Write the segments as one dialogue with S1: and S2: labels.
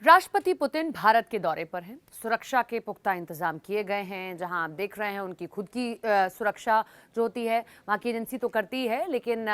S1: राष्ट्रपति पुतिन भारत के दौरे पर हैं। सुरक्षा के पुख्ता इंतजाम किए गए हैं। जहां आप देख रहे हैं उनकी खुद की सुरक्षा जो होती है वहां की एजेंसी तो करती है, लेकिन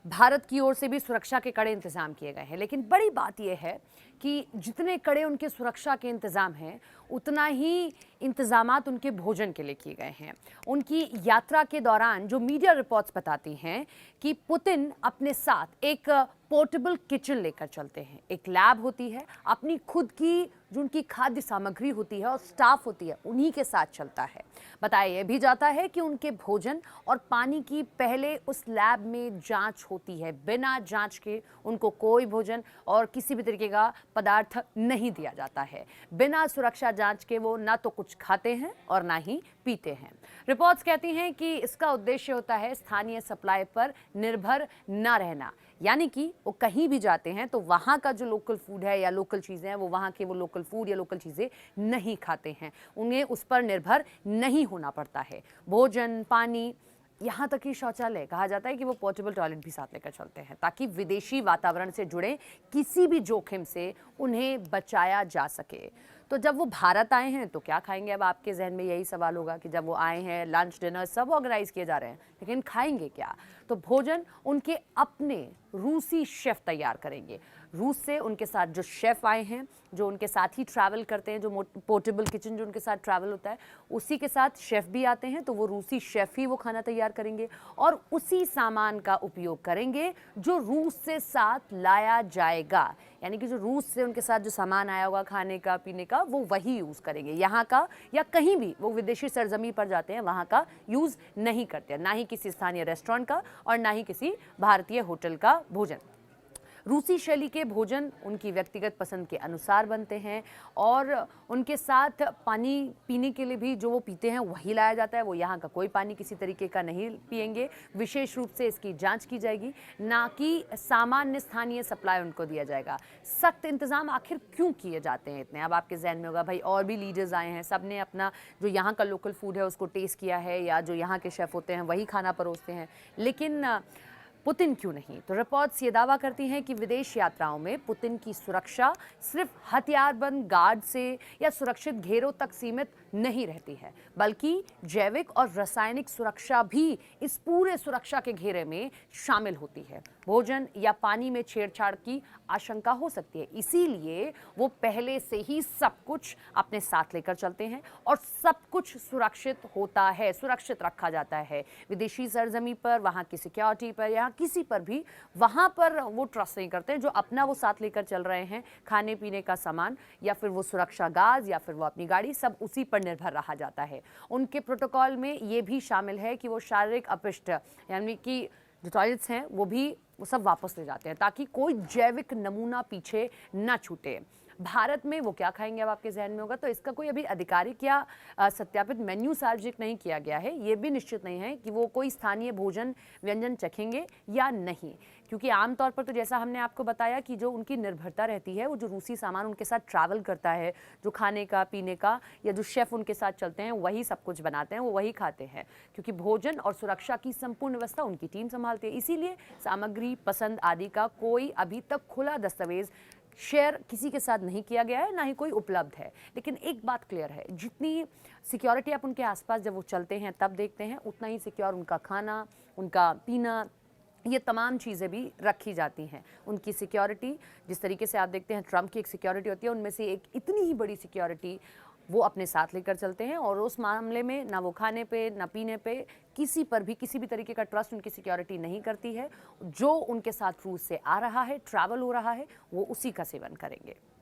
S1: भारत की ओर से भी सुरक्षा के कड़े इंतजाम किए गए हैं। लेकिन बड़ी बात यह है कि जितने कड़े उनके सुरक्षा के इंतजाम हैं, उतना ही इंतजामात उनके भोजन के लिए किए गए हैं। उनकी यात्रा के दौरान जो मीडिया रिपोर्ट्स बताती हैं कि पुतिन अपने साथ एक पोर्टेबल किचन लेकर चलते हैं। एक लैब होती है, अपनी खुद की जो उनकी खाद्य सामग्री होती है और स्टाफ होती है, उन्हीं के साथ चलता है। बताया यह भी जाता है कि उनके भोजन और पानी की पहले उस लैब में जांच होती है। बिना जांच के उनको कोई भोजन और किसी भी तरीके का पदार्थ नहीं दिया जाता है। बिना सुरक्षा जांच के वो ना तो कुछ खाते हैं और ना ही पीते हैं। रिपोर्ट्स कहती हैं कि इसका उद्देश्य होता है स्थानीय सप्लाई पर निर्भर न रहना, यानी कि वो कहीं भी जाते हैं तो वहाँ का जो लोकल फूड है या लोकल चीज़ें हैं, वो वहाँ के वो लोकल फूड या लोकल चीज़ें नहीं खाते हैं। उन्हें उस पर निर्भर नहीं होना पड़ता है। भोजन, पानी, यहाँ तक कि शौचालय, कहा जाता है कि वो पोर्टेबल टॉयलेट भी साथ लेकर चलते हैं ताकि विदेशी वातावरण से जुड़े किसी भी जोखिम से उन्हें बचाया जा सके। तो जब वो भारत आए हैं तो क्या खाएंगे? अब आपके जहन में यही सवाल होगा कि जब वो आए हैं, लंच डिनर सब ऑर्गेनाइज किए जा रहे हैं, लेकिन खाएंगे क्या? तो भोजन उनके अपने रूसी शेफ तैयार करेंगे। रूस से उनके साथ जो शेफ आए हैं, जो उनके साथ ही ट्रैवल करते हैं, जो पोर्टेबल किचन जो उनके साथ ट्रैवल होता है, उसी के साथ शेफ भी आते हैं। तो वो रूसी शेफ ही वो खाना तैयार करेंगे और उसी सामान का उपयोग करेंगे जो रूस से साथ लाया जाएगा। यानी कि जो रूस से उनके साथ जो सामान आया होगा खाने का, पीने का, वो वही यूज़ करेंगे। यहाँ का या कहीं भी वो विदेशी सरजमी पर जाते हैं, वहाँ का यूज़ नहीं करते, ना ही किसी स्थानीय रेस्टोरेंट का और ना ही किसी भारतीय होटल का भोजन। रूसी शैली के भोजन उनकी व्यक्तिगत पसंद के अनुसार बनते हैं और उनके साथ पानी पीने के लिए भी जो वो पीते हैं वही लाया जाता है। वो यहाँ का कोई पानी किसी तरीके का नहीं पिएंगे। विशेष रूप से इसकी जांच की जाएगी, ना कि सामान्य स्थानीय सप्लाई उनको दिया जाएगा। सख्त इंतजाम आखिर क्यों किए जाते हैं इतने? अब आपके जहन में होगा भाई और भी लीडर्स आए हैं, सब ने अपना जो यहाँ का लोकल फूड है उसको टेस्ट किया है या जो यहाँ के शेफ होते हैं वही खाना परोसते हैं, लेकिन पुतिन क्यों नहीं? तो रिपोर्ट्स ये दावा करती हैं कि विदेश यात्राओं में पुतिन की सुरक्षा सिर्फ हथियारबंद गार्ड से या सुरक्षित घेरों तक सीमित नहीं रहती है, बल्कि जैविक और रासायनिक सुरक्षा भी इस पूरे सुरक्षा के घेरे में शामिल होती है। भोजन या पानी में छेड़छाड़ की आशंका हो सकती है, इसीलिए वो पहले से ही सब कुछ अपने साथ लेकर चलते हैं और सब कुछ सुरक्षित होता है, सुरक्षित रखा जाता है। विदेशी सरजमी पर, वहाँ की सिक्योरिटी पर या किसी पर भी वहाँ पर वो ट्रस्ट नहीं करते हैं। जो अपना वो साथ लेकर चल रहे हैं, खाने पीने का सामान या फिर वो सुरक्षा गाज या फिर वो अपनी गाड़ी, सब उसी पर निर्भर रहा जाता है। उनके प्रोटोकॉल में ये भी शामिल है कि वो शारीरिक अपशिष्ट यानी कि जो टॉयलेट्स हैं वो सब वापस ले जाते हैं ताकि कोई जैविक नमूना पीछे न छूटे। भारत में वो क्या खाएंगे? अब आपके जहन में होगा, तो इसका कोई अभी आधिकारिक या सत्यापित मेन्यू सार्वजनिक नहीं किया गया है। ये भी निश्चित नहीं है कि वो कोई स्थानीय भोजन व्यंजन चखेंगे या नहीं, क्योंकि आमतौर पर तो जैसा हमने आपको बताया कि जो उनकी निर्भरता रहती है, वो जो रूसी सामान उनके साथ ट्रैवल करता है, जो खाने का, पीने का या जो शेफ उनके साथ चलते हैं वही सब कुछ बनाते हैं, वो वही खाते हैं, क्योंकि भोजन और सुरक्षा की संपूर्ण व्यवस्था उनकी टीम संभालती है। इसीलिए सामग्री, पसंद आदि का कोई अभी तक खुला दस्तावेज शेयर किसी के साथ नहीं किया गया है, ना ही कोई उपलब्ध है। लेकिन एक बात क्लियर है, जितनी सिक्योरिटी आप उनके आसपास जब वो चलते हैं तब देखते हैं, उतना ही सिक्योर उनका खाना, उनका पीना, ये तमाम चीज़ें भी रखी जाती हैं। उनकी सिक्योरिटी, जिस तरीके से आप देखते हैं ट्रंप की एक सिक्योरिटी होती है, उनमें से एक इतनी ही बड़ी सिक्योरिटी वो अपने साथ लेकर चलते हैं और उस मामले में ना वो खाने पे ना पीने पे किसी पर भी किसी भी तरीके का ट्रस्ट उनकी सिक्योरिटी नहीं करती है। जो उनके साथ रूस से आ रहा है, ट्रैवल हो रहा है, वो उसी का सेवन करेंगे।